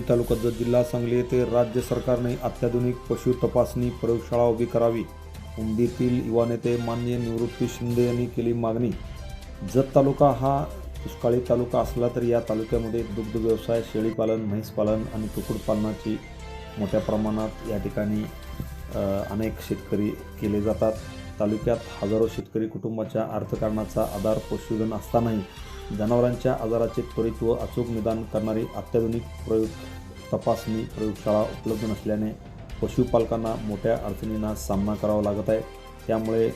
तालुका जत जिल्हा सांगली येथे राज्य सरकारने अत्याधुनिक पशु तपासणी प्रयोगशाळा उभी करावी. उमदीतील युवा नेते माननीय निवृत्ती शिंदे यांनी केली मागणी. जत तालुका हा दुष्काळी तालुका असला तरी या तालुक्यामध्ये दुग्ध व्यवसाय, शेळीपालन, म्हैसपालन आणि कुक्कुटपालनाची मोठ्या प्रमाणात या ठिकाणी अनेक शेतकरी केले जातात. तालुक्यात हजारो शेतकरी कुटुंबाच्या अर्थकारणाचा आधार पशुधन असतानाही जनावरांच्या आजाराचे त्वरित व अचूक निदान करणारी अत्याधुनिक तपासणी प्रयोगशाळा उपलब्ध नसल्याने पशुपालकांना मोठ्या अडचणींना सामना करावा लागत आहे. त्यामुळे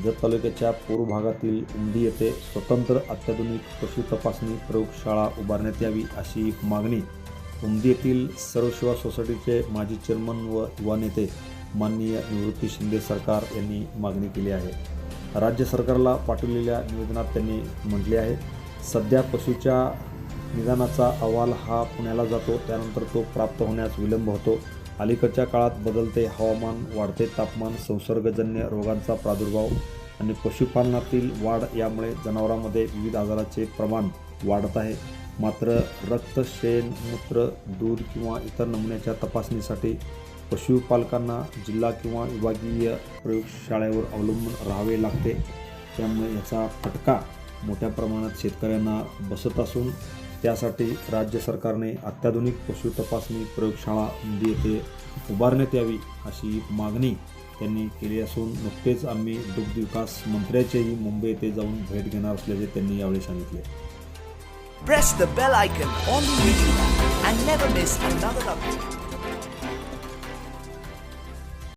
जत तालुक्याच्या पूर्व भागातील उमदी येथे स्वतंत्र अत्याधुनिक पशु तपासणी प्रयोगशाळा उभारण्यात यावी अशी मागणी उमदी येथील सर्वसेवा सोसायटीचे माजी चेअरमन व युवा नेते माननीय निवृत्ती शिंदे सरकार यांनी मागणी केली आहे. राज्य सरकारला पाठवलेल्या निवेदनात त्यांनी म्हटले आहे, सध्या पशुच्या निदानाचा अहवाल हा पुण्याला जातो, त्यानंतर तो प्राप्त होण्यास विलंब होतो. अलीकडच्या काळात बदलते हवामान, वाढते तापमान, संसर्गजन्य रोगांचा प्रादुर्भाव आणि पशुपालनातील वाढ यामुळे जनावरांमध्ये विविध आजाराचे प्रमाण वाढत आहे. मात्र रक्त, शेण, मूत्र, दूध किंवा इतर नमुन्याच्या तपासणीसाठी पशुपालकांना जिल्हा किंवा विभागीय प्रयोगशाळेवर अवलंबून राहावे लागते. त्यामुळे याचा फटका मोठ्या प्रमाणात शेतकऱ्यांना बसत असून त्यासाठी राज्य सरकारने अत्याधुनिक पशु तपासणी प्रयोगशाळा उमदी येथे उभारण्यात यावी अशी मागणी त्यांनी केली असून नुकतेच आम्ही दुग्ध विकास मंत्र्याचेही मुंबई येथे जाऊन भेट घेणार असल्याचे त्यांनी यावेळी सांगितले. Press the bell icon on the YouTube and never miss another update.